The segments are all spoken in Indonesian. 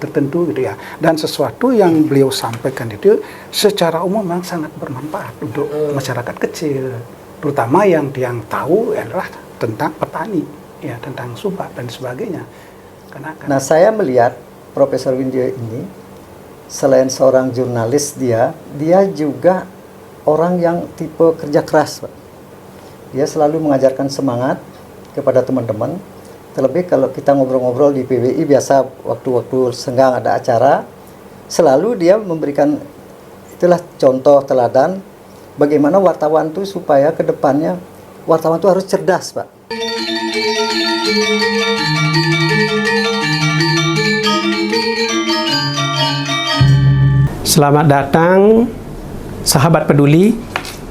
tertentu gitu ya. Dan sesuatu yang beliau sampaikan itu secara umum memang sangat bermanfaat untuk masyarakat kecil, terutama yang tahu adalah tentang petani, ya, tentang subak dan sebagainya. Nah, saya melihat Profesor Windio ini selain seorang jurnalis, dia juga orang yang tipe kerja keras, Pak. Dia selalu mengajarkan semangat kepada teman-teman. Terlebih kalau kita ngobrol-ngobrol di PBI biasa waktu-waktu senggang ada acara, selalu dia memberikan itulah contoh teladan bagaimana wartawan itu supaya ke depannya wartawan itu harus cerdas, Pak. Selamat datang sahabat peduli.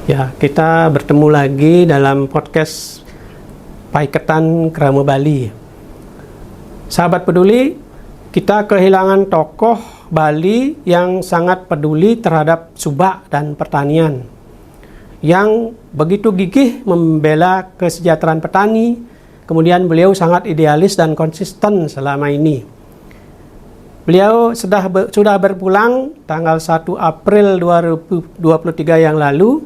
Ya, kita bertemu lagi dalam podcast Paiketan Krama Bali. Sahabat peduli, kita kehilangan tokoh Bali yang sangat peduli terhadap subak dan pertanian, yang begitu gigih membela kesejahteraan petani. Kemudian beliau sangat idealis dan konsisten selama ini. Beliau sudah berpulang tanggal 1 April 2023 yang lalu,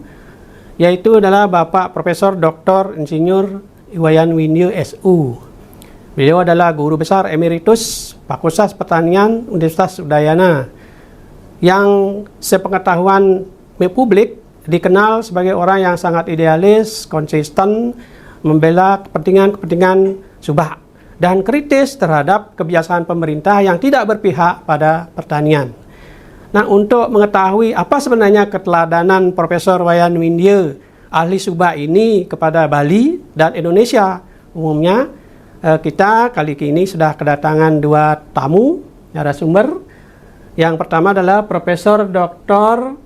yaitu adalah Bapak Profesor Dr. Insinyur Wayan Windio SU. Beliau adalah Guru Besar Emeritus Fakultas Pertanian Universitas Udayana, yang sepengetahuan publik dikenal sebagai orang yang sangat idealis, konsisten, membela kepentingan subak, dan kritis terhadap kebiasaan pemerintah yang tidak berpihak pada pertanian. Nah, untuk mengetahui apa sebenarnya keteladanan Profesor Wayan Windio, ahli subak ini kepada Bali dan Indonesia umumnya, kita kali ini sudah kedatangan dua tamu narasumber. Yang pertama adalah Profesor Dr.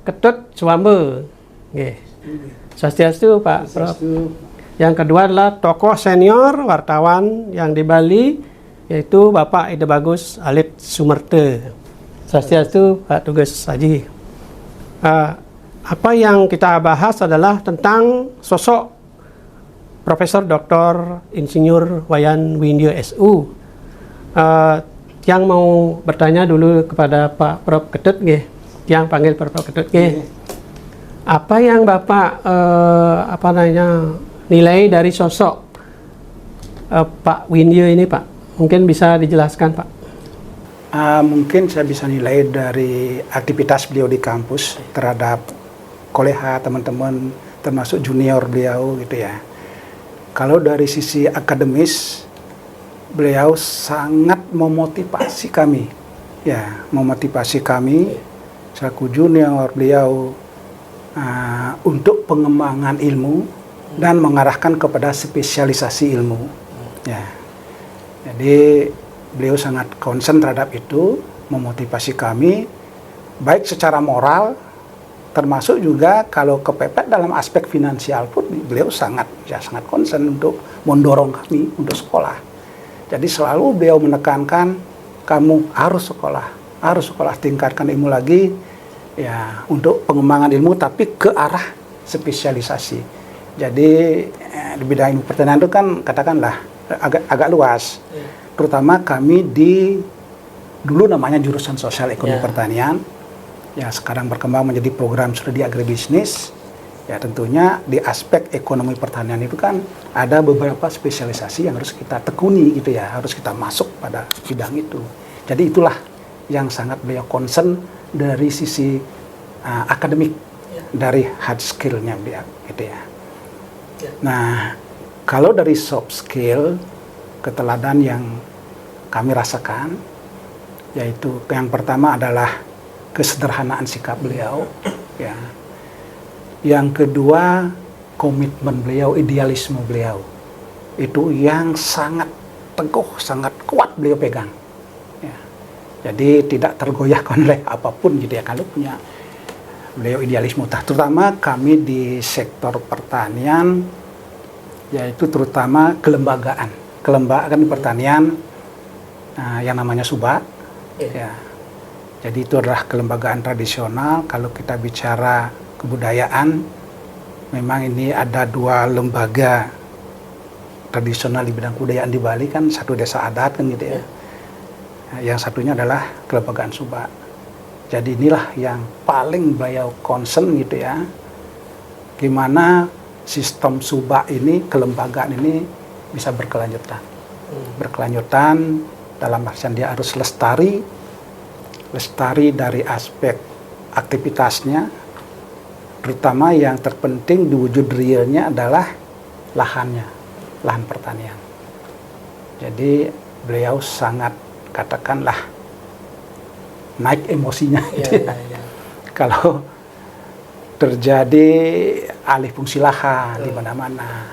Ketut Swamba. Swastiastu, Pak Prof. Yang kedua adalah tokoh senior wartawan yang di Bali, yaitu Bapak Ide Bagus Alit Sumerte. Swastiastu, Pak Tugas Haji. Apa yang kita bahas adalah tentang sosok Profesor Dr. Insinyur Wayan Windio SU. Yang mau bertanya dulu kepada Pak Prof Ketut, yang panggil Prof Ketut. Apa yang Bapak nilai dari sosok Pak Windio ini, Pak? Mungkin bisa dijelaskan, Pak. Mungkin saya bisa nilai dari aktivitas beliau di kampus terhadap koleha teman-teman, termasuk junior beliau gitu ya. Kalau dari sisi akademis, beliau sangat memotivasi kami, ya, memotivasi kami selaku junior beliau untuk pengembangan ilmu dan mengarahkan kepada spesialisasi ilmu. Ya. Jadi beliau sangat concern terhadap itu, memotivasi kami baik secara moral, termasuk juga kalau kepepet dalam aspek finansial pun beliau sangat concern untuk mendorong kami untuk sekolah. Jadi selalu beliau menekankan, kamu harus sekolah, tingkatkan ilmu lagi, ya, untuk pengembangan ilmu tapi ke arah spesialisasi. Jadi di bidang ilmu pertanian itu kan katakanlah agak luas. Terutama kami dulu namanya jurusan sosial ekonomi pertanian. Ya, sekarang berkembang menjadi program studi agribisnis. Ya, tentunya di aspek ekonomi pertanian itu kan ada beberapa spesialisasi yang harus kita tekuni gitu ya, harus kita masuk pada bidang itu. Jadi itulah yang sangat beliau concern dari sisi akademik, dari hard skill-nya beliau gitu ya. Nah, kalau dari soft skill, keteladan yang kami rasakan, yaitu yang pertama adalah kesederhanaan sikap beliau, ya. Yang kedua, komitmen beliau, idealisme beliau, itu yang sangat teguh, sangat kuat beliau pegang. Ya. Jadi tidak tergoyahkan oleh apapun gitu ya, kalau punya beliau idealisme, terutama kami di sektor pertanian, yaitu terutama kelembagaan pertanian, yang namanya subak. Ya. Jadi itu adalah kelembagaan tradisional. Kalau kita bicara kebudayaan, memang ini ada dua lembaga tradisional di bidang kebudayaan di Bali kan, satu desa adat kan gitu ya. Nah, yang satunya adalah kelembagaan Subak. Jadi inilah yang paling beliau concern gitu ya. Gimana sistem Subak ini, kelembagaan ini bisa berkelanjutan. Berkelanjutan dalam artian dia harus lestari dari aspek aktivitasnya, terutama yang terpenting di wujud realnya adalah lahannya, lahan pertanian. Jadi beliau sangat katakanlah naik emosinya gitu ya. Kalau terjadi alih fungsi lahan di mana-mana,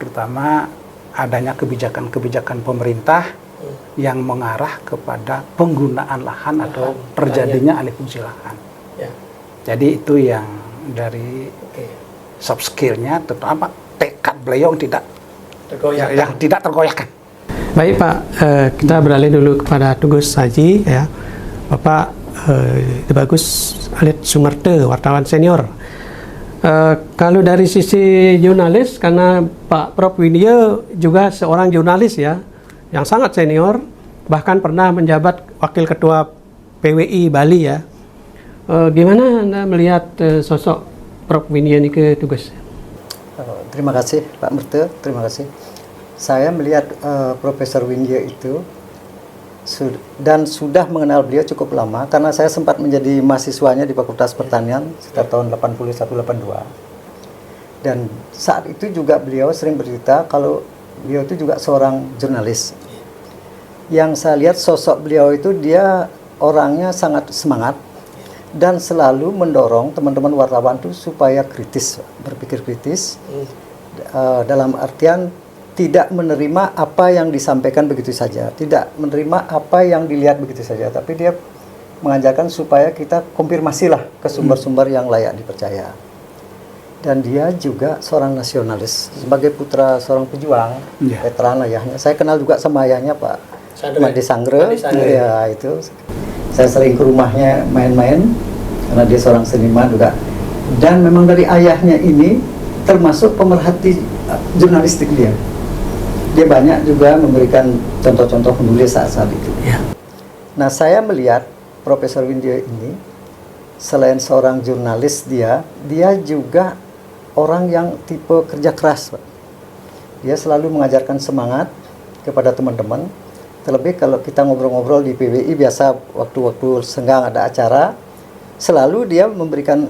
terutama adanya kebijakan-kebijakan pemerintah yang mengarah kepada penggunaan lahan atau terjadinya alih fungsi lahan. Jadi itu yang dari soft skill-nya, terutama tekad beliau yang tidak tergoyahkan. Baik Pak, kita beralih dulu kepada Tugas Haji ya. Bapak Bagus Alit Sumerte, wartawan senior. Kalau dari sisi jurnalis, karena Pak Prof Widya juga seorang jurnalis ya, yang sangat senior, bahkan pernah menjabat Wakil Ketua PWI Bali ya. Gimana Anda melihat sosok Prof Widya ini ke Tugas? Terima kasih Pak Merte, terima kasih. Saya melihat Profesor Widya itu dan sudah mengenal beliau cukup lama karena saya sempat menjadi mahasiswanya di Fakultas Pertanian sekitar tahun 81-82. Dan saat itu juga beliau sering bercerita kalau beliau itu juga seorang jurnalis. Yang saya lihat sosok beliau itu dia orangnya sangat semangat dan selalu mendorong teman-teman wartawan itu supaya kritis, berpikir kritis. Dalam artian tidak menerima apa yang disampaikan begitu saja, tidak menerima apa yang dilihat begitu saja, tapi dia mengajarkan supaya kita konfirmasilah ke sumber-sumber yang layak dipercaya. Dan dia juga seorang nasionalis, sebagai putra seorang pejuang, veteran ayahnya. Saya kenal juga sama ayahnya Pak Made Sangre, ya itu. Saya sering ke rumahnya main-main, karena dia seorang seniman juga. Dan memang dari ayahnya ini termasuk pemerhati jurnalistik dia. Dia banyak juga memberikan contoh-contoh menulis saat-saat itu. Nah, saya melihat Profesor Widya ini selain seorang jurnalis dia juga orang yang tipe kerja keras, Pak. Dia selalu mengajarkan semangat kepada teman-teman. Terlebih kalau kita ngobrol-ngobrol di PWI biasa waktu-waktu senggang ada acara, selalu dia memberikan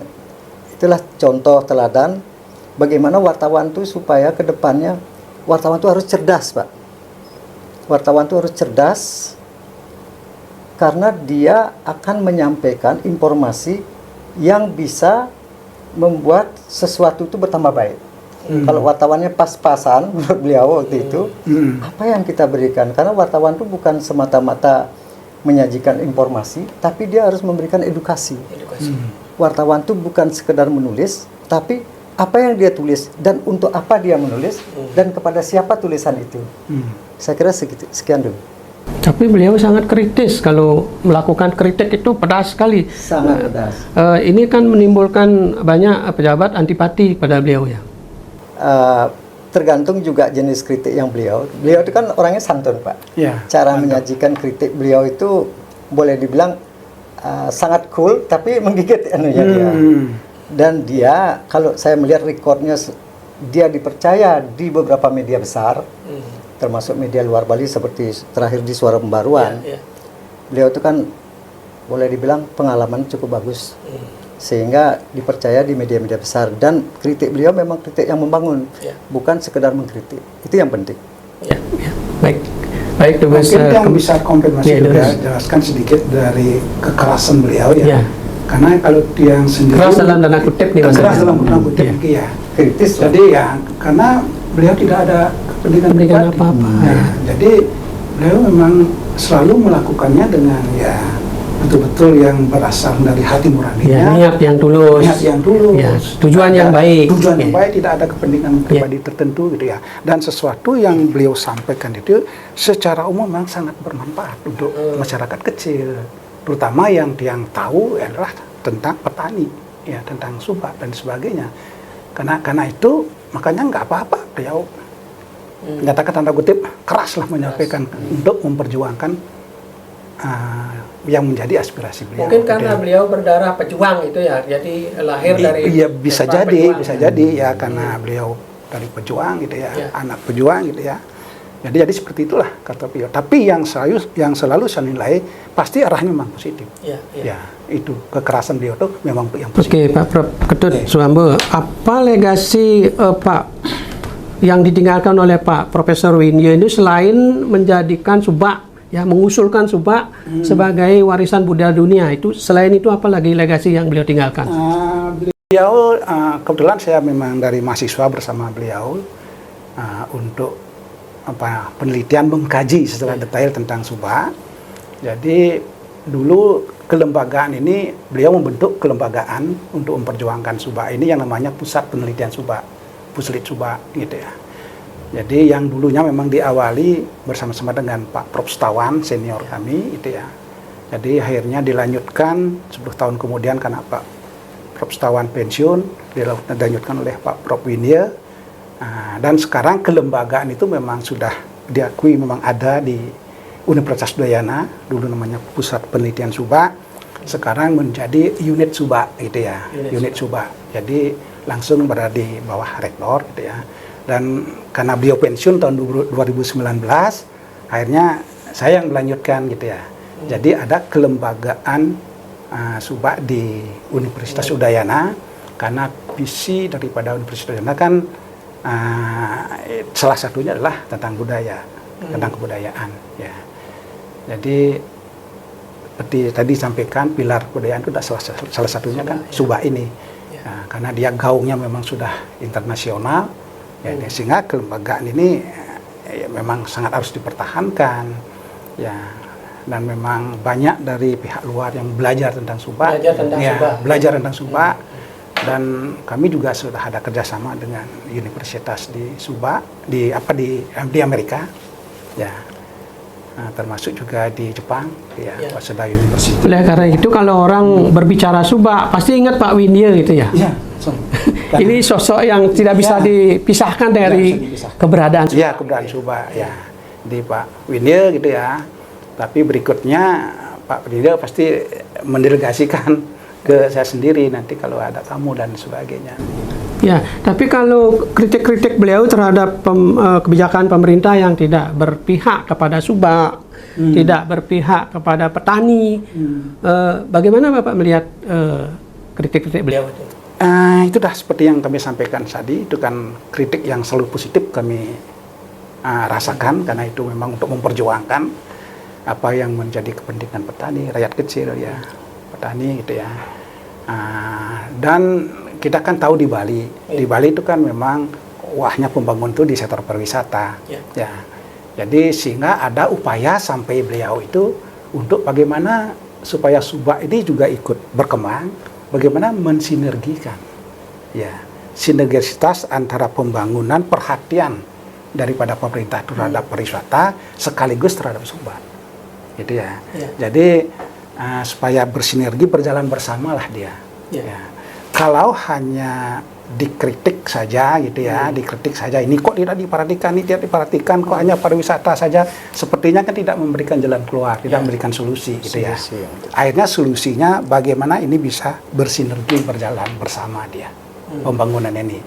itulah contoh teladan bagaimana wartawan itu supaya ke depannya wartawan itu harus cerdas, Pak. Wartawan itu harus cerdas karena dia akan menyampaikan informasi yang bisa membuat sesuatu itu bertambah baik. Kalau wartawannya pas-pasan, menurut beliau waktu itu, apa yang kita berikan? Karena wartawan itu bukan semata-mata menyajikan informasi, tapi dia harus memberikan edukasi. Wartawan itu bukan sekedar menulis, tapi apa yang dia tulis dan untuk apa dia menulis dan kepada siapa tulisan itu. Saya kira sekian dulu. Tapi beliau sangat kritis, kalau melakukan kritik itu pedas sekali. Sangat pedas. Ini kan menimbulkan banyak pejabat antipati pada beliau ya. Tergantung juga jenis kritik yang beliau itu kan orangnya santun, Pak. Cara menyajikan kritik beliau itu boleh dibilang sangat cool tapi menggigit anunya dia. Dan dia, kalau saya melihat rekodnya, dia dipercaya di beberapa media besar, termasuk media luar Bali seperti terakhir di Suara Pembaruan. Beliau itu kan boleh dibilang pengalaman cukup bagus, sehingga dipercaya di media-media besar. Dan kritik beliau memang kritik yang membangun, bukan sekedar mengkritik. Itu yang penting. Baik, Tugas. Mungkin yang bisa konfirmasi juga, jelaskan sedikit dari kekerasan beliau ya. Karena kalau yang sendiri keras dalam tanda kutip nih, keras dalam tanda kutip ya, kritis. Jadi ya karena beliau tidak ada kepentingan apa-apa. Jadi beliau memang selalu melakukannya dengan ya betul-betul yang berasal dari hati nuraninya, niat yang tulus, tujuan yang baik, tidak ada kepentingan pribadi tertentu gitu ya. Dan sesuatu yang beliau sampaikan itu secara umum memang sangat bermanfaat untuk masyarakat kecil, terutama yang tahu adalah tentang petani, ya, tentang Subak dan sebagainya. Karena itu makanya nggak apa-apa beliau menyatakan tanda kutip keraslah menyampaikan untuk memperjuangkan yang menjadi aspirasi beliau. Mungkin karena beliau berdarah pejuang itu ya, jadi lahir dari Iya bisa darah jadi, pejuang. bisa jadi ya karena beliau dari pejuang gitu ya, anak pejuang gitu ya. Jadi seperti itulah kata beliau. Tapi yang selalu saya nilai pasti arahnya memang positif. Ya, itu kekerasan beliau itu memang yang positif. Oke, Pak Prof. Ketut Suambo, apa legasi Pak yang ditinggalkan oleh Pak Profesor Winje ini selain menjadikan Subak, ya mengusulkan Subak sebagai warisan budaya dunia, itu selain itu apa lagi legasi yang beliau tinggalkan? Beliau kebetulan saya memang dari mahasiswa bersama beliau untuk penelitian mengkaji secara detail tentang Subak. Jadi dulu kelembagaan ini beliau membentuk kelembagaan untuk memperjuangkan Subak ini yang namanya Pusat Penelitian Subak, Puslit Subak gitu ya. Jadi yang dulunya memang diawali bersama-sama dengan Pak Prof. Stawan senior kami itu ya. Jadi akhirnya dilanjutkan 10 tahun kemudian karena Pak Prof. Stawan pensiun, dilanjutkan oleh Pak Prof. Winje. Dan sekarang kelembagaan itu memang sudah diakui memang ada di Universitas Udayana, dulu namanya Pusat Penelitian Subak, sekarang menjadi unit Subak gitu ya, unit Subak. Jadi langsung berada di bawah rektor gitu ya. Dan karena beliau pensiun tahun 2019, akhirnya saya yang melanjutkan gitu ya. Jadi ada kelembagaan Subak di Universitas Udayana, karena visi daripada Universitas Udayana kan salah satunya adalah tentang budaya, tentang kebudayaan ya. Jadi seperti tadi sampaikan pilar kebudayaan itu salah satunya kan Subak ini. Nah, karena dia gaungnya memang sudah internasional ya, sehingga kelembagaan ini memang sangat harus dipertahankan ya. Dan memang banyak dari pihak luar yang belajar tentang Subak, belajar tentang Subak. Dan kami juga sudah ada kerjasama dengan universitas di Subak, di Amerika, ya, termasuk juga di Jepang, ya, Waseda University. Oleh karena itu kalau orang berbicara Subak pasti ingat Pak Winje gitu ya. Iya. Ini sosok yang tidak bisa dipisahkan dari keberadaan. Iya, keberadaan Subak, ya, di Pak Winje gitu ya. Tapi berikutnya Pak Winje pasti mendelegasikan ke saya sendiri nanti kalau ada tamu dan sebagainya. Ya, tapi kalau kritik-kritik beliau terhadap kebijakan pemerintah yang tidak berpihak kepada Subak, tidak berpihak kepada petani, bagaimana Bapak melihat kritik-kritik beliau itu? Itu dah seperti yang kami sampaikan tadi, itu kan kritik yang selalu positif kami rasakan, karena itu memang untuk memperjuangkan apa yang menjadi kepentingan petani, rakyat kecil ya. Petani gitu ya. Dan kita kan tahu di Bali itu kan memang wahnya pembangunan itu di sektor pariwisata ya. Jadi sehingga ada upaya sampai beliau itu untuk bagaimana supaya Subak ini juga ikut berkembang, bagaimana mensinergikan ya, sinergisitas antara pembangunan, perhatian daripada pemerintah terhadap pariwisata sekaligus terhadap Subak gitu ya. Jadi supaya bersinergi, berjalan bersamalah dia. Ya. Kalau hanya dikritik saja gitu ya, dikritik saja, ini kok tidak diperhatikan, kok hanya pariwisata saja, sepertinya kan tidak memberikan jalan keluar, tidak memberikan solusi gitu ya. Akhirnya solusinya bagaimana ini bisa bersinergi, berjalan bersama dia, pembangunan ini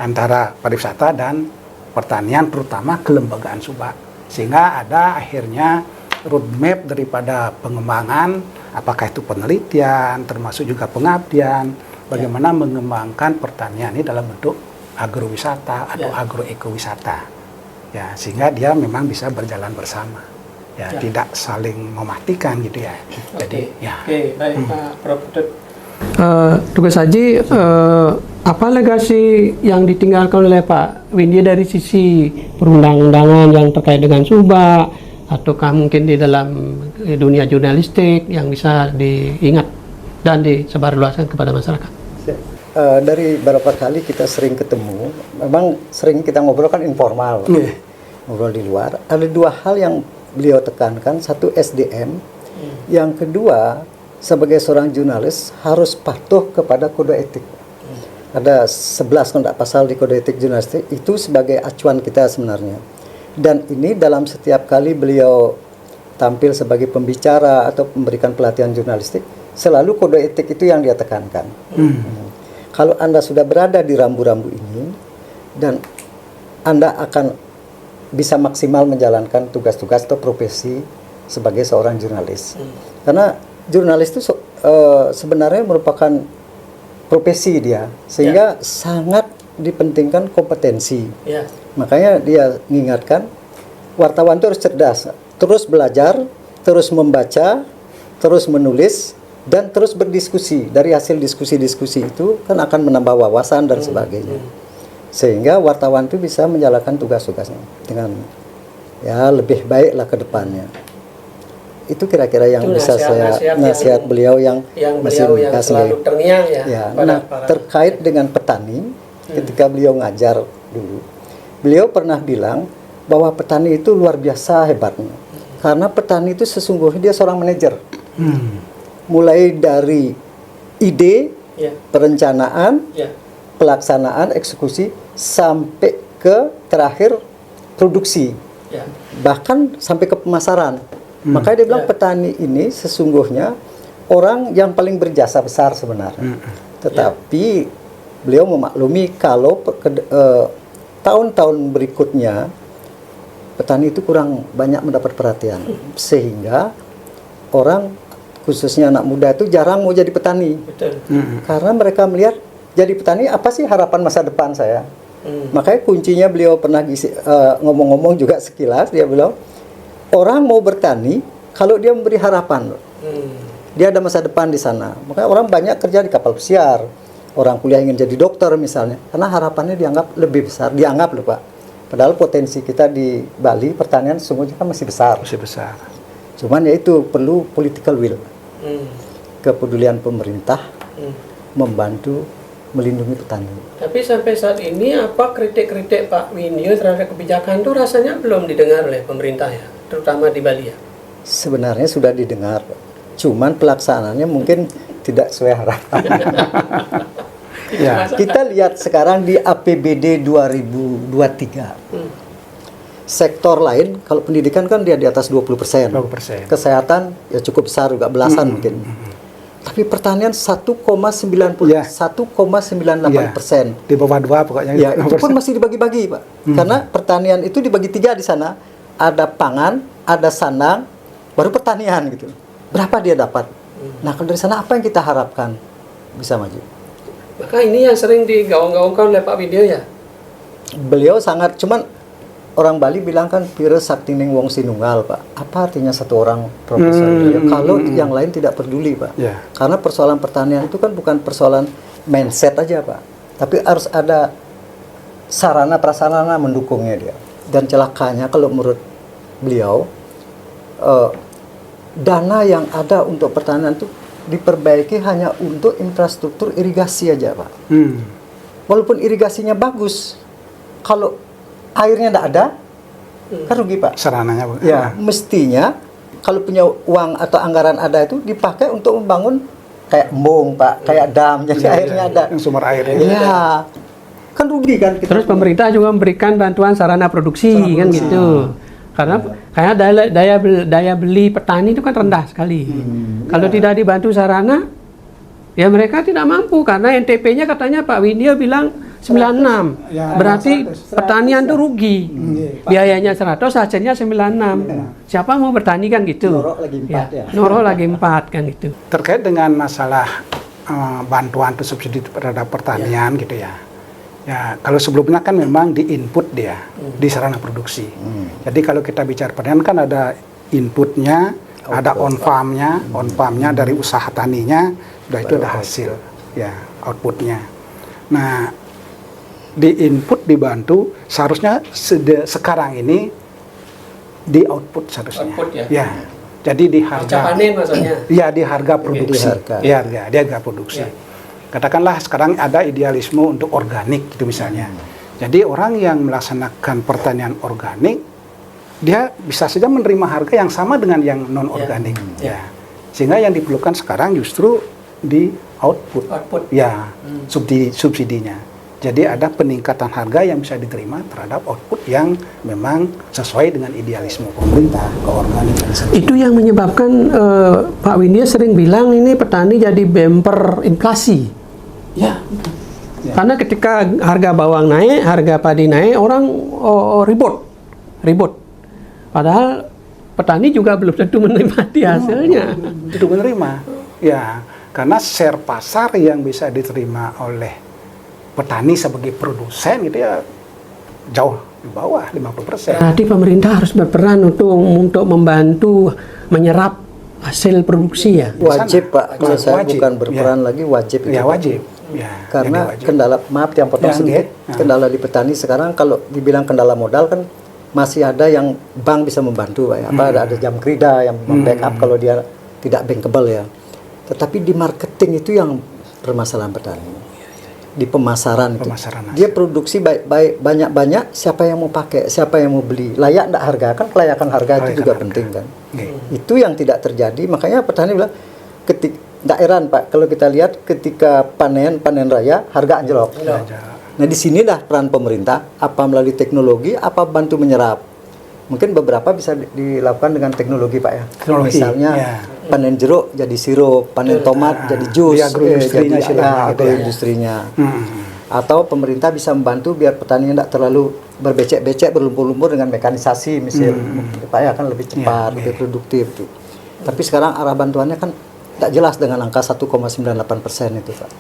antara pariwisata dan pertanian, terutama kelembagaan Subak, sehingga ada akhirnya roadmap daripada pengembangan, apakah itu penelitian, termasuk juga pengabdian, bagaimana mengembangkan pertanian ini dalam bentuk agrowisata atau agroekowisata, ya, sehingga dia memang bisa berjalan bersama, ya, tidak saling mematikan gitu ya. Jadi, ya. Baik Pak Prof. Tugas Haji, apa legasi yang ditinggalkan oleh Pak Winje dari sisi perundang-undangan yang terkait dengan Subak, ataukah mungkin di dalam dunia jurnalistik yang bisa diingat dan disebarluaskan kepada masyarakat? Dari beberapa kali kita sering ketemu, memang sering kita ngobrol kan informal, ngobrol di luar. Ada dua hal yang beliau tekankan, satu SDM, yang kedua sebagai seorang jurnalis harus patuh kepada kode etik. Ada 11 kalau tidak pasal di kode etik jurnalistik, itu sebagai acuan kita sebenarnya. Dan ini dalam setiap kali beliau tampil sebagai pembicara atau memberikan pelatihan jurnalistik, selalu kode etik itu yang dia tekankan. Kalau Anda sudah berada di rambu-rambu ini dan Anda akan bisa maksimal menjalankan tugas-tugas atau profesi sebagai seorang jurnalis. Karena jurnalis itu sebenarnya merupakan profesi dia, sehingga sangat dipentingkan kompetensi. Makanya dia mengingatkan wartawan itu harus cerdas, terus belajar, terus membaca, terus menulis, dan terus berdiskusi. Dari hasil diskusi-diskusi itu kan akan menambah wawasan dan sebagainya. Sehingga wartawan itu bisa menjalankan tugas-tugasnya dengan ya lebih baiklah ke depannya. Itu kira-kira yang Itu bisa nasihat beliau yang beliau yang selalu terngiang ya. Nah, terkait dengan petani, ketika beliau ngajar dulu, beliau pernah bilang bahwa petani itu luar biasa hebatnya. Karena petani itu sesungguhnya dia seorang manajer. Mulai dari ide, perencanaan, pelaksanaan, eksekusi, sampai ke terakhir produksi. Bahkan sampai ke pemasaran. Makanya dia bilang petani ini sesungguhnya orang yang paling berjasa besar sebenarnya. Tetapi beliau memaklumi kalau tahun-tahun berikutnya petani itu kurang banyak mendapat perhatian. Sehingga orang khususnya anak muda itu jarang mau jadi petani. Karena mereka melihat jadi petani apa sih harapan masa depan saya. Makanya kuncinya beliau pernah ngomong-ngomong juga sekilas, dia bilang orang mau bertani kalau dia memberi harapan. Dia ada masa depan di sana. Makanya orang banyak kerja di kapal pesiar, orang kuliah ingin jadi dokter misalnya, karena harapannya dianggap lebih besar, dianggap loh Pak. Padahal potensi kita di Bali pertanian sungguhnya kan masih besar. Cuman ya itu perlu political will, kepedulian pemerintah membantu melindungi petani. Tapi sampai saat ini apa kritik-kritik Pak Winio terhadap kebijakan itu rasanya belum didengar oleh pemerintah ya, terutama di Bali ya? Sebenarnya sudah didengar, cuman pelaksanaannya mungkin tidak sesuai harapan. Kita lihat sekarang di APBD 2023. Sektor lain, kalau pendidikan kan dia di atas 20%. Kesehatan ya cukup besar juga, belasan mungkin. Tapi pertanian 1,98%. Di bawah 2 pokoknya. Ya, itu pun masih dibagi-bagi, Pak. Karena pertanian itu dibagi 3 di sana. Ada pangan, ada sandang, baru pertanian gitu. Berapa dia dapat? Nah, kalau dari sana apa yang kita harapkan bisa maju? Maka ini yang sering digaung-gaungkan oleh Pak Winio ya? Beliau sangat, cuman orang Bali bilang kan pira saktining wong sinunggal, Pak. Apa artinya satu orang profesor? Kalau yang lain tidak peduli, Pak. Karena persoalan pertanian itu kan bukan persoalan mindset aja, Pak. Tapi harus ada sarana prasarana mendukungnya dia. Dan celakanya kalau menurut beliau dana yang ada untuk pertanian itu diperbaiki hanya untuk infrastruktur irigasi aja, Pak. Walaupun irigasinya bagus, kalau airnya tidak ada, kan rugi, Pak. Sarananya, Bu. Ya, mestinya kalau punya uang atau anggaran ada itu dipakai untuk membangun kayak embung, Pak, kayak dam, jadi airnya ada. Yang sumber airnya. Iya, kan rugi kan. Terus pemerintah juga memberikan bantuan sarana produksi, kan gitu. Karena kayak daya beli petani itu kan rendah sekali. Kalau tidak dibantu sarana, ya mereka tidak mampu karena NTP-nya katanya Pak Winio bilang 96. Berarti pertanian itu rugi. Biayanya 100, hasilnya 96. Siapa mau bertani kan gitu? Noro lagi 4 ya. Noro lagi 4 kan gitu. Terkait dengan masalah bantuan atau subsidi terhadap pertanian gitu ya. Ya, kalau sebelumnya kan memang di input dia di sarana produksi. Jadi kalau kita bicara pertanian kan ada inputnya, ada on farmnya dari usaha taninya, sudah itu ada hasil, ya outputnya. Nah, di input dibantu seharusnya sekarang ini di output seharusnya. Output ya. Ya. Jadi di harga panen maksudnya. Iya, di harga produksi. Di harga produksi. Katakanlah sekarang ada idealisme untuk organik gitu misalnya. Jadi orang yang melaksanakan pertanian organik, dia bisa saja menerima harga yang sama dengan yang non organik. Sehingga yang diperlukan sekarang justru di output. Ya, subsidinya. Jadi ada peningkatan harga yang bisa diterima terhadap output yang memang sesuai dengan idealisme pemerintah ke organisasi. Itu yang menyebabkan Pak Windia sering bilang ini petani jadi bumper inflasi. Ya. Karena ketika harga bawang naik, harga padi naik, orang ribut. Padahal petani juga belum tentu menikmati hasilnya. Itu menerima. Ya, karena share pasar yang bisa diterima oleh petani sebagai produsen itu ya jauh di bawah 50%. Berarti pemerintah harus berperan untuk membantu menyerap hasil produksi ya. Wajib Pak, kalau saya Wajib. bukan berperan lagi wajib itu. Ya Pak. wajib. Ya, Karena jadi wajib. kendala, maaf yang potong Ya, sedikit, ya. kendala di petani sekarang kalau dibilang kendala modal kan masih ada yang bank bisa membantu Pak ya. Ada jam krida yang membackup kalau dia tidak bankable ya. Tetapi di marketing itu yang permasalahan petani. Di pemasaran, Pemasaran itu. Dia produksi baik-baik banyak-banyak, siapa yang mau pakai, siapa yang mau beli, layak enggak harga, kan kelayakan harga itu juga penting kan. Itu yang tidak terjadi, makanya petani bilang daerah Pak, kalau kita lihat ketika panen raya harga anjlok. Nah di sinilah peran pemerintah, apa melalui teknologi, apa bantu menyerap. Mungkin beberapa bisa dilakukan dengan teknologi Pak ya. Teknologi, Misalnya ya. panen jeruk jadi sirup, panen tomat jadi jus, Di agroindustrinya istilahnya gitu ya. agroindustrinya. Atau pemerintah bisa membantu biar petani tidak terlalu berbecek-becek, berlumpur-lumpur dengan mekanisasi mesin. Pak ya kan lebih cepat, lebih produktif tuh. Tapi sekarang arah bantuannya kan tidak jelas dengan angka 1,98% itu Pak.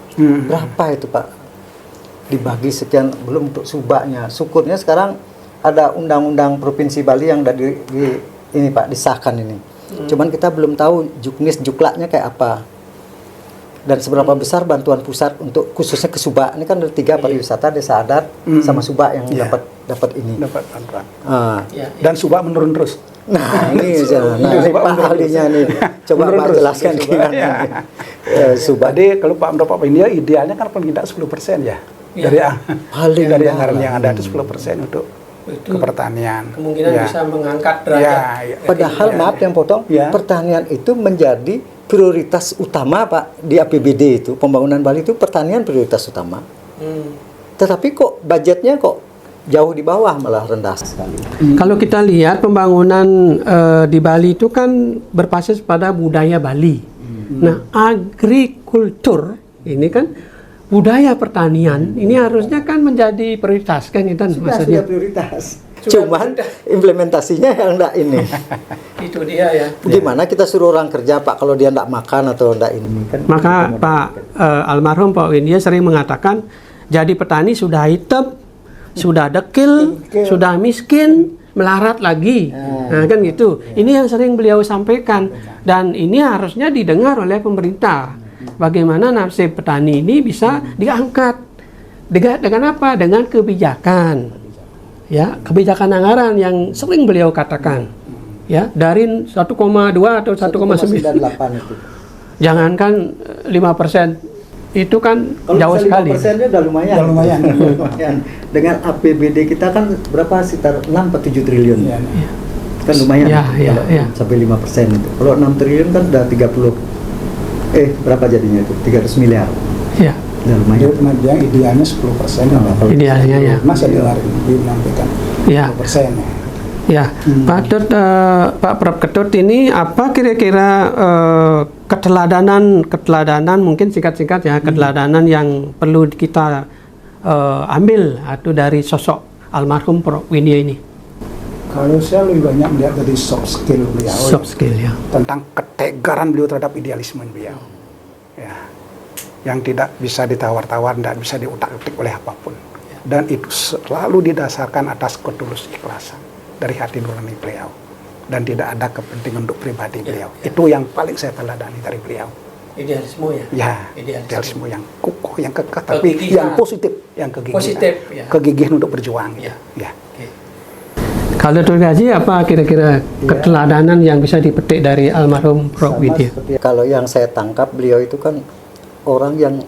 Berapa itu Pak? Dibagi sekian, belum untuk subaknya. Syukurnya sekarang ada undang-undang Provinsi Bali yang ini Pak disahkan ini. Cuman kita belum tahu juklaknya kayak apa. Dan seberapa besar bantuan pusat untuk khususnya ke Subak. Ini kan ada 3 pariwisata, desa adat sama Subak yang dapat ini. Dapat bantuan. Ya. Dan Subak menurun terus. Nah, ini Pak ahlinya nih. Coba Menurun Pak terus. jelaskan gimana. Ya. Subak. Jadi kalau Pak India idealnya kan paling tidak 10% ya. Paling Dari mahal. anggaran yang ada itu 10% untuk ke pertanian. Kemungkinan Ya. bisa mengangkat Ya, derajat. ya. Padahal maaf yang potong, Ya. pertanian itu menjadi prioritas utama Pak di APBD itu. Pembangunan Bali itu pertanian prioritas utama. Tetapi kok budgetnya kok jauh di bawah, malah rendah sekali. Kalau kita lihat pembangunan di Bali itu kan berbasis pada budaya Bali. Nah, agrikultur ini kan budaya pertanian ini harusnya kan menjadi prioritas kan itu maksudnya. Prioritas. Cuman implementasinya yang enggak ini. Itu dia ya. Gimana kita suruh orang kerja Pak kalau dia enggak makan atau enggak ini kan. Maka Pak almarhum Pak Windia sering mengatakan jadi petani sudah hitam, sudah dekil, sudah miskin, melarat lagi. Nah, kan gitu. Ini yang sering beliau sampaikan dan ini harusnya didengar oleh pemerintah. Bagaimana nasib petani ini bisa diangkat dengan apa? Dengan kebijakan, ya, kebijakan anggaran yang sering beliau katakan, ya, dari 1,2 atau 1,98 itu. Jangankan 5%, itu kan jauh sekali. 5%-nya udah lumayan. Lumayan. Dengan APBD kita kan berapa? Sekitar 6-7 triliun. Ya. Kan lumayan. Ya, kalau sampai 5% itu. Kalau 6 triliun kan udah 30. Berapa jadinya itu? 300 miliar. Ya. Udah lumayan. Yang idealnya 10%. Idealnya ya. Masa dilakukan Ya. 10% ya. Ya, Pak Prof Ketut ini apa kira-kira keteladanan mungkin singkat-singkat ya, keteladanan yang perlu kita ambil atau dari sosok almarhum Prof Windia ini? Kalau saya lebih banyak melihat dari soft skill beliau. Soft skill ya. Tentang ketegaran beliau terhadap idealisme beliau. Ya. Yang tidak bisa ditawar-tawar, tidak bisa diutak-atik oleh apapun. Dan itu selalu didasarkan atas ketulus ikhlasan dari hati nurani beliau. Dan tidak ada kepentingan untuk pribadi beliau. Itu yang paling saya teladani dari beliau. Idealisme ya? Ya, idealisme yang kukuh, yang kekeh, tapi yang positif, yang kegigihan. Positif, ya. Kegigihan untuk berjuang. Ya. Ya. Kalau Dr. Gaji, apa kira-kira keteladanan yang bisa dipetik dari almarhum Prof Windia? Kalau yang saya tangkap, beliau itu kan orang yang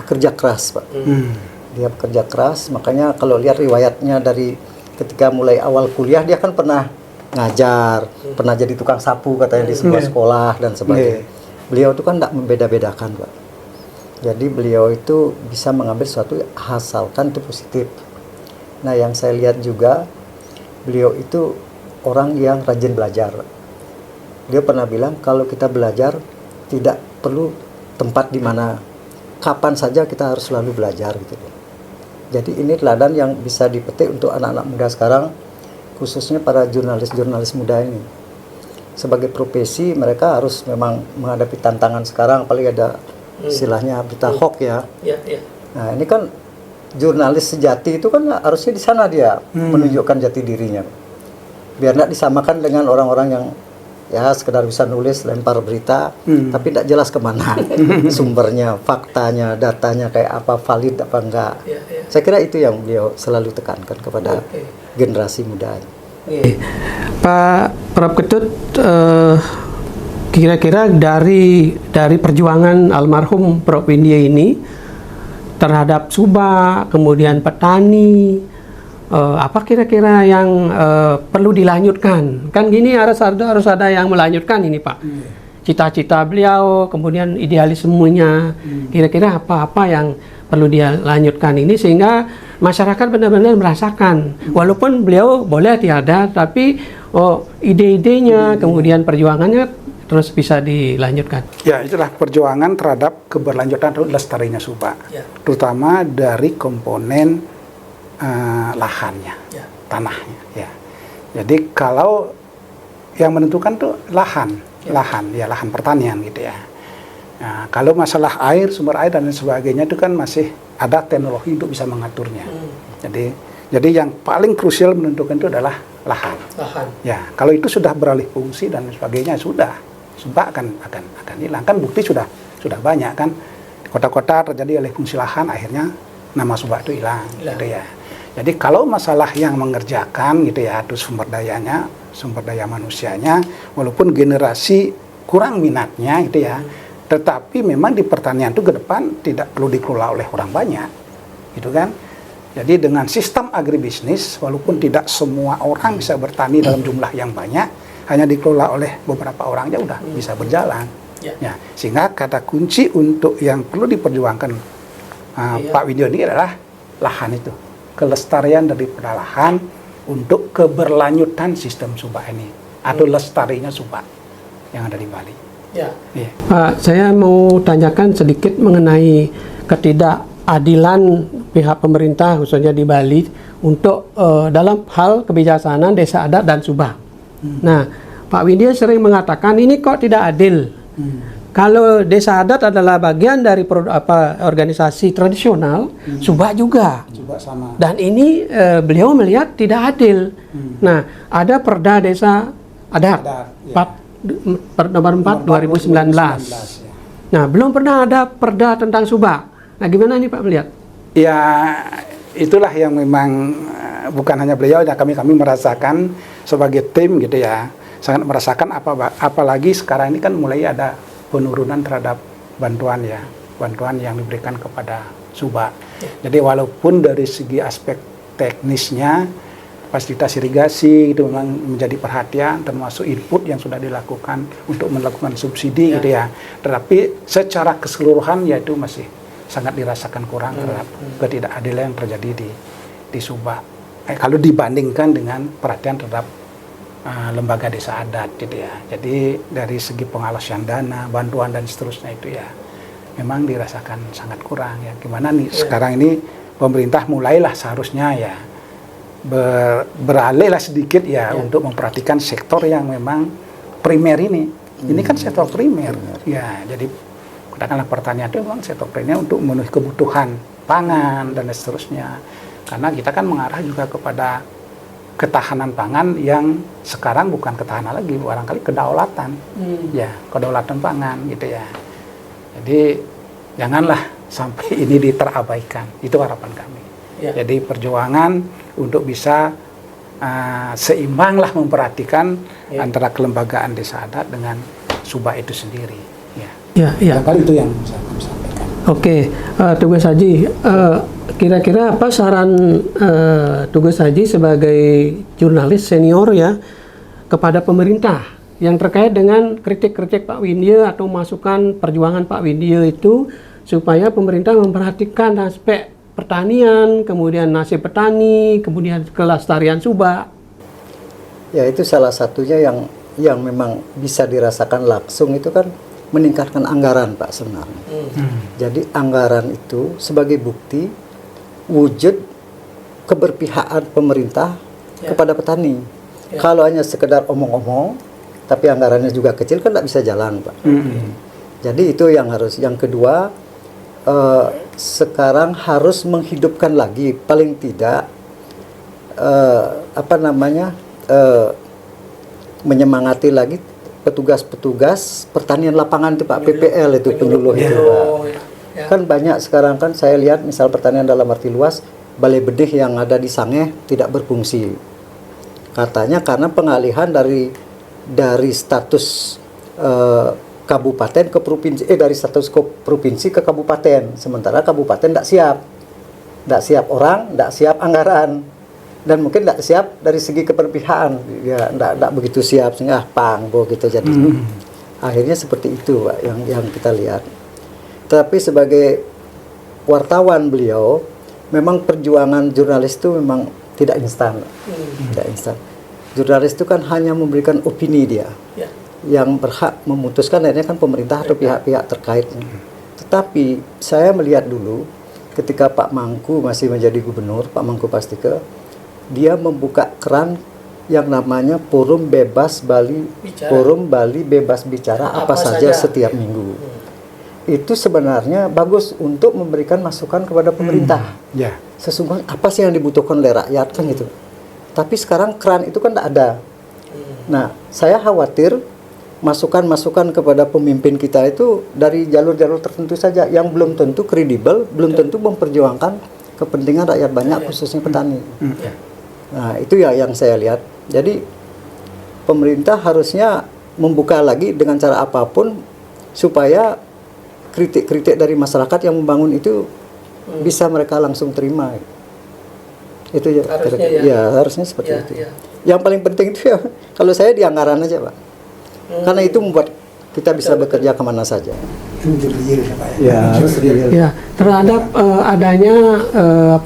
pekerja keras Pak. Dia pekerja keras, makanya kalau lihat riwayatnya dari ketika mulai awal kuliah, dia kan pernah ngajar, pernah jadi tukang sapu katanya di sebuah sekolah dan sebagainya. Beliau itu kan tidak membeda-bedakan Pak. Jadi beliau itu bisa mengambil sesuatu asalkan itu positif. Nah, yang saya lihat juga beliau itu orang yang rajin belajar. Dia pernah bilang kalau kita belajar tidak perlu tempat di mana, kapan saja kita harus selalu belajar gitu. Jadi ini teladan yang bisa dipetik untuk anak-anak muda sekarang, khususnya para jurnalis-jurnalis muda ini. Sebagai profesi mereka harus memang menghadapi tantangan sekarang, apalagi ada istilahnya berita hoax ya. Nah, ini kan jurnalis sejati itu kan harusnya di sana dia menunjukkan jati dirinya. Biar tidak disamakan dengan orang-orang yang ya sekedar bisa nulis, lempar berita, tapi tidak jelas kemana sumbernya, faktanya, datanya kayak apa, valid apa enggak. Saya kira itu yang beliau selalu tekankan kepada generasi muda. Pak Prof Ketut, kira-kira dari perjuangan almarhum Prof Windy ini terhadap Subak, kemudian petani, apa kira-kira yang perlu dilanjutkan? Kan gini harus ada yang melanjutkan ini Pak. Cita-cita beliau, kemudian idealismenya, kira-kira apa-apa yang perlu dia lanjutkan ini sehingga masyarakat benar-benar merasakan, walaupun beliau boleh tiada, tapi ide-idenya, kemudian perjuangannya terus bisa dilanjutkan. Ya, itulah perjuangan terhadap keberlanjutan atau lestarinya Subak, terutama dari komponen lahannya, tanahnya. Ya. Jadi kalau yang menentukan tuh lahan pertanian gitu ya. Nah, kalau masalah air, sumber air dan lain sebagainya itu kan masih ada teknologi untuk bisa mengaturnya. Jadi yang paling krusial menentukan itu adalah lahan. Ya, kalau itu sudah beralih fungsi dan sebagainya Subak akan hilang. Kan bukti sudah banyak kan. Kota-kota terjadi alih fungsi lahan, akhirnya nama Subak itu hilang. Gitu ya. Jadi kalau masalah yang mengerjakan gitu ya, itu sumber daya manusianya, walaupun generasi kurang minatnya gitu ya, tetapi memang di pertanian itu ke depan tidak perlu dikelola oleh orang banyak, gitu kan. Jadi dengan sistem agribisnis, walaupun tidak semua orang bisa bertani dalam jumlah yang banyak, hanya dikelola oleh beberapa orang aja udah bisa berjalan. Ya, sehingga kata kunci untuk yang perlu diperjuangkan Pak Windy ini adalah lahan itu, kelestarian daripada lahan untuk keberlanjutan sistem Subak ini atau lestarinya Subak yang ada di Bali. Pak, saya mau tanyakan sedikit mengenai ketidakadilan pihak pemerintah khususnya di Bali untuk dalam hal kebijaksanaan desa adat dan Subak. Nah, Pak Windy sering mengatakan ini kok tidak adil. Kalau desa adat adalah bagian dari organisasi tradisional, Subak juga. Subak sama. Dan ini beliau melihat tidak adil. Nah, ada Perda Desa Adat, nomor 4 2019. Nah, belum pernah ada perda tentang Subak. Nah, gimana nih Pak melihat? Ya, itulah yang memang bukan hanya beliau, ya kami merasakan sebagai tim gitu ya, sangat merasakan apalagi sekarang ini kan mulai ada penurunan terhadap bantuan yang diberikan kepada Subak. Jadi walaupun dari segi aspek teknisnya fasilitas irigasi itu memang menjadi perhatian, termasuk input yang sudah dilakukan untuk melakukan subsidi gitu ya. Tetapi secara keseluruhan yaitu masih sangat dirasakan kurang terhadap ketidakadilan yang terjadi di Subak. Kalau dibandingkan dengan perhatian terhadap lembaga desa adat gitu ya. Jadi dari segi pengalokasian dana, bantuan dan seterusnya itu ya memang dirasakan sangat kurang ya. Gimana nih sekarang ini pemerintah mulailah seharusnya ya beralihlah sedikit ya untuk memperhatikan sektor yang memang primer ini. Ini kan sektor primer. Ya, jadi katakanlah pertanian itu memang sektor primer untuk memenuhi kebutuhan pangan dan seterusnya. Karena kita kan mengarah juga kepada ketahanan pangan yang sekarang bukan ketahanan lagi, barangkali kedaulatan. Ya, kedaulatan pangan gitu ya. Jadi janganlah sampai ini terabaikan. Itu harapan kami. Jadi perjuangan untuk bisa seimbanglah memperhatikan antara kelembagaan desa adat dengan Subak itu sendiri. Kali itu yang bisa kami sampaikan. Oke, Tugas Haji, kira-kira apa saran Tugas Haji sebagai jurnalis senior ya kepada pemerintah yang terkait dengan kritik-kritik Pak Windy atau masukan perjuangan Pak Windy itu supaya pemerintah memperhatikan aspek pertanian, kemudian nasib petani, kemudian kelestarian subak. Ya, itu salah satunya yang memang bisa dirasakan langsung itu kan meningkatkan anggaran, Pak, sebenarnya. Jadi anggaran itu sebagai bukti wujud keberpihakan pemerintah kepada petani. Kalau hanya sekedar omong-omong, tapi anggarannya juga kecil kan tidak bisa jalan, Pak. Jadi itu yang harus. Yang kedua, sekarang harus menghidupkan lagi, paling tidak menyemangati lagi petugas-petugas pertanian lapangan itu, Pak, PPL itu penyuluh itu, Pak. Kan banyak sekarang kan saya lihat misal pertanian dalam arti luas, balai benih yang ada di Sangeh tidak berfungsi. Katanya karena pengalihan dari status kabupaten ke provinsi, dari status provinsi ke kabupaten, sementara kabupaten tidak siap orang, tidak siap anggaran, dan mungkin tidak siap dari segi keberpihakan, ya tidak begitu siap sehingga gitu jadi. Akhirnya seperti itu, Pak, yang kita lihat. Tapi sebagai wartawan beliau, memang perjuangan jurnalis itu memang tidak instan, tidak instan. Jurnalis itu kan hanya memberikan opini dia. Yang berhak memutuskan akhirnya kan pemerintah atau pihak-pihak terkait. Tetapi saya melihat dulu ketika Pak Mangku masih menjadi gubernur, Pak Mangku Pastike, dia membuka keran yang namanya Forum Bali Bebas Bicara apa saja setiap minggu. Itu sebenarnya bagus untuk memberikan masukan kepada pemerintah. Sesungguhnya apa sih yang dibutuhkan oleh rakyat kan gitu. Tapi sekarang keran itu kan tidak ada. Nah, saya khawatir masukan-masukan kepada pemimpin kita itu dari jalur-jalur tertentu saja yang belum tentu kredibel, belum tentu memperjuangkan kepentingan rakyat banyak, khususnya petani. Nah, itu ya yang saya lihat. Jadi pemerintah harusnya membuka lagi dengan cara apapun supaya kritik-kritik dari masyarakat yang membangun itu bisa mereka langsung terima. Itu ya, harusnya seperti itu. Yang paling penting itu ya, kalau saya di anggaran aja, Pak. Karena itu membuat kita bisa bekerja kemana saja. Terhadap adanya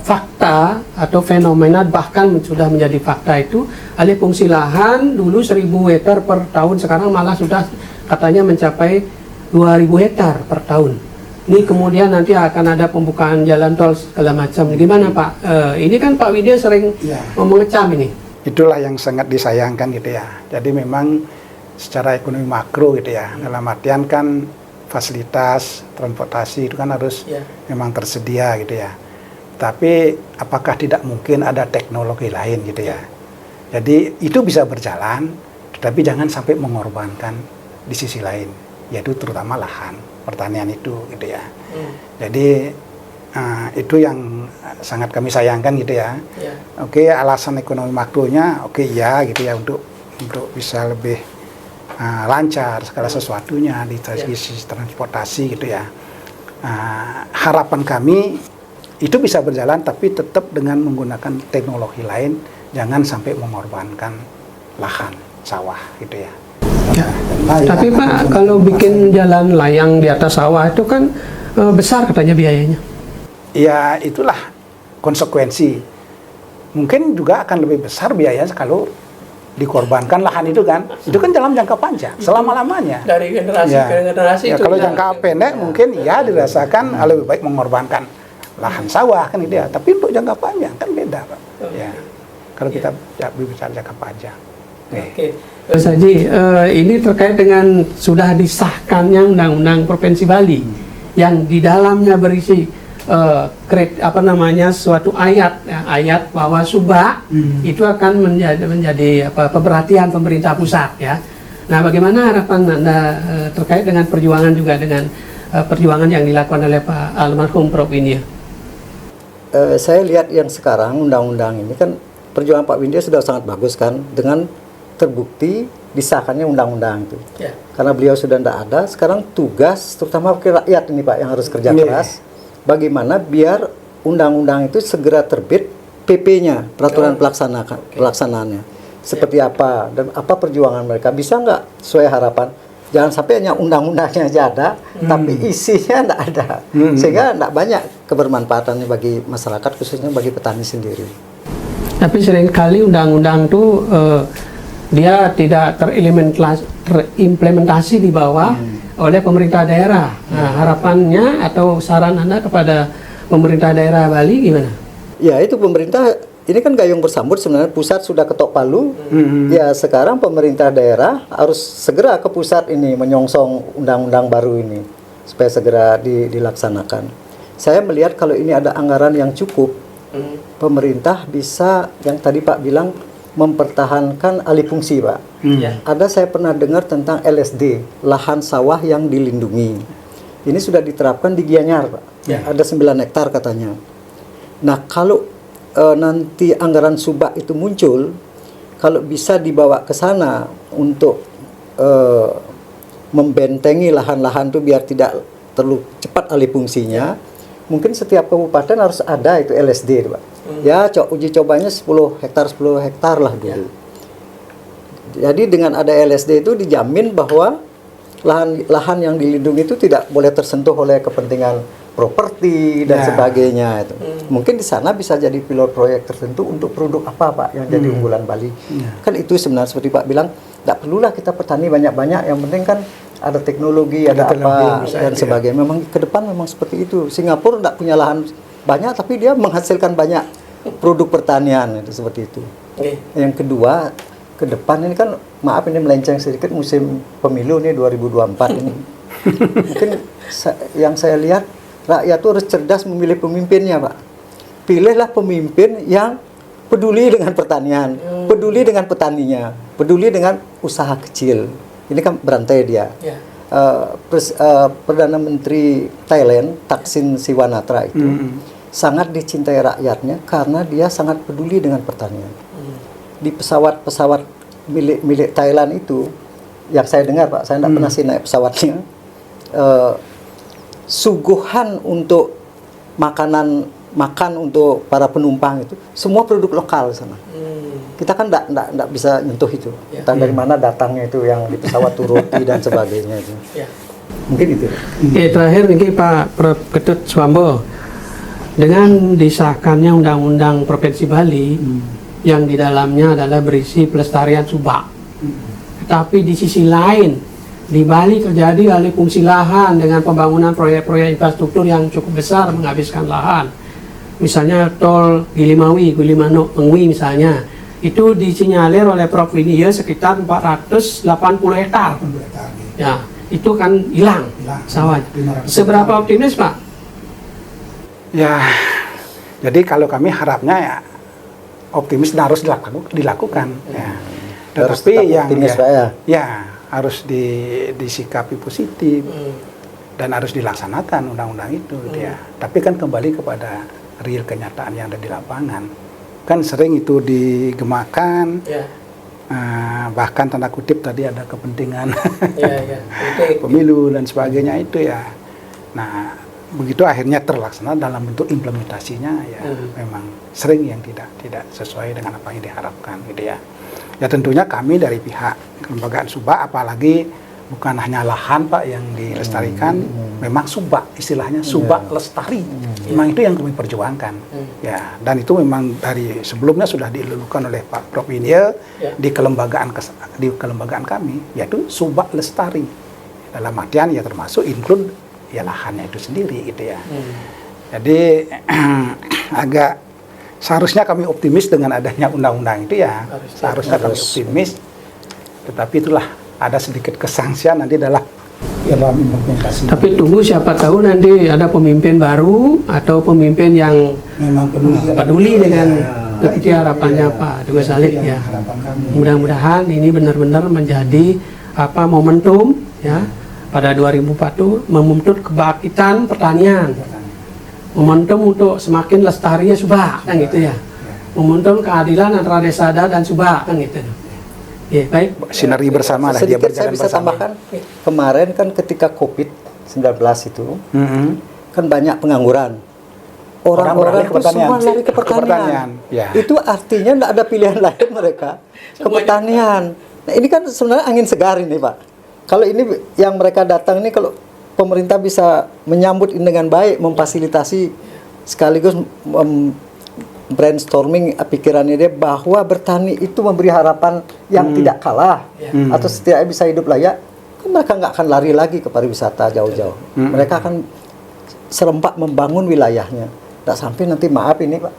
fakta atau fenomena, bahkan sudah menjadi fakta itu, alih fungsi lahan dulu 1.000 hektar per tahun, sekarang malah sudah katanya mencapai 2.000 hektar per tahun. Ini kemudian nanti akan ada pembukaan jalan tol segala macam. Gimana, Pak? Ini kan Pak Widya sering mengecam ini. Itulah yang sangat disayangkan gitu ya. Jadi memang secara ekonomi makro gitu ya, dalam artian kan fasilitas transportasi itu kan harus memang tersedia gitu ya. Tapi apakah tidak mungkin ada teknologi lain gitu ya. Jadi itu bisa berjalan, tetapi jangan sampai mengorbankan di sisi lain, yaitu terutama lahan pertanian itu gitu ya. Jadi itu yang sangat kami sayangkan gitu ya. Oke, alasan ekonomi makronya ya gitu ya, untuk bisa lebih lancar segala sesuatunya di sisi transportasi gitu ya. Harapan kami itu bisa berjalan, tapi tetap dengan menggunakan teknologi lain, jangan sampai mengorbankan lahan sawah gitu ya. Tapi Pak, kalau bikin jalan layang di atas sawah itu kan besar katanya biayanya. Ya itulah konsekuensi. Mungkin juga akan lebih besar biayanya kalau dikorbankan lahan itu kan dalam jangka panjang, selama-lamanya. Dari generasi ke generasi. Ya, kalau jangka pendek mungkin dirasakan lebih baik mengorbankan lahan sawah kan gitu ya. Tapi untuk jangka panjang kan beda, Pak. Kalau kita berbicara jangka panjang. Mas Haji, ini terkait dengan sudah disahkannya Undang-Undang Provinsi Bali yang di dalamnya berisi suatu ayat bahwa subak itu akan menjadi perhatian pemerintah pusat ya. Nah, bagaimana harapan Anda terkait dengan perjuangan perjuangan yang dilakukan oleh Pak almarhum Prof Windia? Saya lihat yang sekarang undang-undang ini kan perjuangan Pak Windia sudah sangat bagus kan, dengan terbukti disahkannya undang-undang itu. Karena beliau sudah tidak ada, sekarang tugas terutama rakyat ini, Pak, yang harus kerja keras. Bagaimana biar undang-undang itu segera terbit, PP-nya, peraturan pelaksanaannya. Seperti apa dan apa perjuangan mereka, bisa nggak sesuai harapan. Jangan sampai hanya undang-undangnya aja ada, tapi isinya enggak ada. Sehingga enggak banyak kebermanfaatannya bagi masyarakat, khususnya bagi petani sendiri. Tapi seringkali undang-undang tuh dia tidak terimplementasi di bawah oleh pemerintah daerah. Nah, harapannya atau saran Anda kepada pemerintah daerah Bali gimana? Ya, itu pemerintah ini kan gayung bersambut, sebenarnya pusat sudah ketok palu. Ya, sekarang pemerintah daerah harus segera ke pusat ini menyongsong undang-undang baru ini supaya segera dilaksanakan. Saya melihat kalau ini ada anggaran yang cukup, pemerintah bisa yang tadi Pak bilang mempertahankan alih fungsi, Pak. Ada saya pernah dengar tentang LSD, lahan sawah yang dilindungi. Ini sudah diterapkan di Gianyar, Pak. Ada 9 hektar katanya. Nah, kalau nanti anggaran Subak itu muncul, kalau bisa dibawa ke sana untuk membentengi lahan-lahan itu biar tidak terlalu cepat alih fungsinya, mungkin setiap kabupaten harus ada itu LSD, Pak. Ya, uji cobanya 10 hektar lah dulu. Jadi dengan ada LSD itu dijamin bahwa lahan yang dilindungi itu tidak boleh tersentuh oleh kepentingan properti dan sebagainya itu. Mungkin di sana bisa jadi pilot proyek tertentu untuk produk apa, Pak, yang jadi unggulan Bali. Kan itu sebenarnya seperti Pak bilang, tidak perlulah kita petani banyak-banyak, yang penting kan ada teknologi, ada apa dan sebagainya. Memang ke depan memang seperti itu. Singapura tidak punya lahan banyak tapi dia menghasilkan banyak produk pertanian, itu seperti itu. Yang kedua, ke depan ini kan, maaf ini melenceng sedikit, musim pemilu ini 2024 ini. Mungkin yang saya lihat, rakyat itu harus cerdas memilih pemimpinnya, Pak. Pilihlah pemimpin yang peduli dengan pertanian, peduli dengan petaninya, peduli dengan usaha kecil. Ini kan berantai dia. Perdana Menteri Thailand, Thaksin Shinawatra itu sangat dicintai rakyatnya karena dia sangat peduli dengan pertanian. Di pesawat-pesawat milik Thailand itu, yang saya dengar, Pak, saya tidak pernah sih naik pesawatnya, suguhan untuk makan untuk para penumpang itu semua produk lokal sana. Kita kan enggak bisa nyentuh itu. Entah dari mana datangnya itu yang di pesawat tuh roti dan sebagainya itu. Mungkin itu. Terakhir ini Pak Prof. Ketut Swambo, dengan disahkannya Undang-Undang Provinsi Bali yang di dalamnya adalah berisi pelestarian subak. Tetapi di sisi lain di Bali terjadi alih fungsi lahan dengan pembangunan proyek-proyek infrastruktur yang cukup besar menghabiskan lahan. Misalnya tol Gilimawi, Gulimanuk, Pengwi misalnya, itu disinyalir oleh Prof. Winie sekitar 480 hektar. Ya, itu kan hilang sawahnya. Seberapa optimis, Pak? Ya, jadi kalau kami harapnya ya optimis dan harus dilakukan. Ya. Tetapi yang harus disikapi positif dan harus dilaksanakan undang-undang itu, ya. Tapi kan kembali kepada real kenyataan yang ada di lapangan. Kan sering itu digemakan, bahkan tanda kutip tadi ada kepentingan pemilu dan sebagainya itu ya. Nah, begitu akhirnya terlaksana dalam bentuk implementasinya ya memang sering yang tidak sesuai dengan apa yang diharapkan, gitu ya. Ya tentunya kami dari pihak kelembagaan Subak, apalagi bukan hanya lahan, Pak, yang dilestarikan, memang Subak, istilahnya Subak lestari. Memang itu yang kami perjuangkan. Ya, dan itu memang dari sebelumnya sudah dilulukan oleh Pak Prof. Winie di kelembagaan kami, yaitu Subak lestari. Dalam artian ya termasuk include ya lahannya itu sendiri, gitu ya. Jadi agak seharusnya kami optimis dengan adanya undang-undang itu ya. Seharusnya kami optimis. Tetapi itulah ada sedikit kesangsian nanti dalam implementasi. Tapi tunggu, siapa tahu nanti ada pemimpin baru atau pemimpin yang memang peduli dengan seperti harapannya Pak Dubes Salib ya. Mudah-mudahan ini benar-benar menjadi momentum ya pada 2040 menuntut kebangkitan pertanian. Momentum untuk semakin lestarinya Subak, kan gitu ya. Momentum keadilan antara desa adat dan Subak, kan gitu. Ya, baik. Sinergi bersama lah, dia sedikit saya berjalan bisa bersama. tambahkan, kemarin kan ketika COVID-19 itu, kan banyak pengangguran. Orang-orang itu semua lari ke pertanian. Ya. Itu artinya tidak ada pilihan lain mereka ke pertanian. Nah, ini kan sebenarnya angin segar ini, Pak. kalau ini yang mereka datang ini, kalau pemerintah bisa menyambut ini dengan baik, memfasilitasi sekaligus brainstorming pikirannya dia bahwa bertani itu memberi harapan yang tidak kalah atau setidaknya bisa hidup layak, kan mereka nggak akan lari lagi ke pariwisata jauh-jauh. Mereka akan serempak membangun wilayahnya. Nggak sampai nanti maaf ini Pak,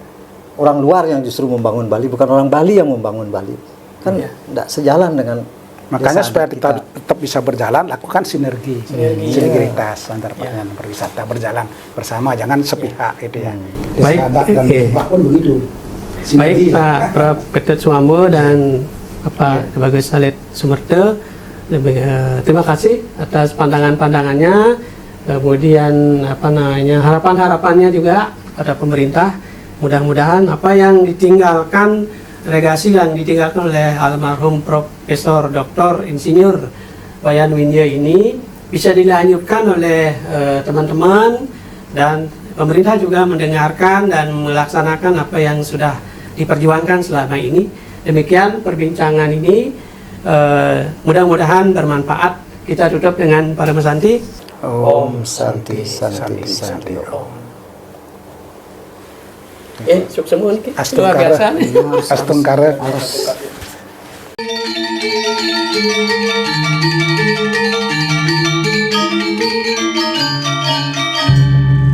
orang luar yang justru membangun Bali, bukan orang Bali yang membangun Bali. Kan nggak sejalan dengan. Makanya supaya kita tetap bisa berjalan, lakukan sinergitas antar pertanian dan pariwisata, berjalan bersama, jangan sepihak gitu ya. Baik, Bahkan begitu. Baik Pak Prof. Ketut Suambo dan Bapak Bagus Salid Sumerte, terima kasih atas pandangan-pandangannya, kemudian harapan-harapannya juga pada pemerintah. Mudah-mudahan apa yang ditinggalkan, legasi yang ditinggalkan oleh almarhum Profesor Dr. Insinyur Wayan Winja ini bisa dilanjutkan oleh teman-teman, dan pemerintah juga mendengarkan dan melaksanakan apa yang sudah diperjuangkan selama ini. Demikian perbincangan ini, mudah-mudahan bermanfaat. Kita tutup dengan Parama Santi. Om Santi Santi Santi Om. Suksemun luar biasa. Astungkara.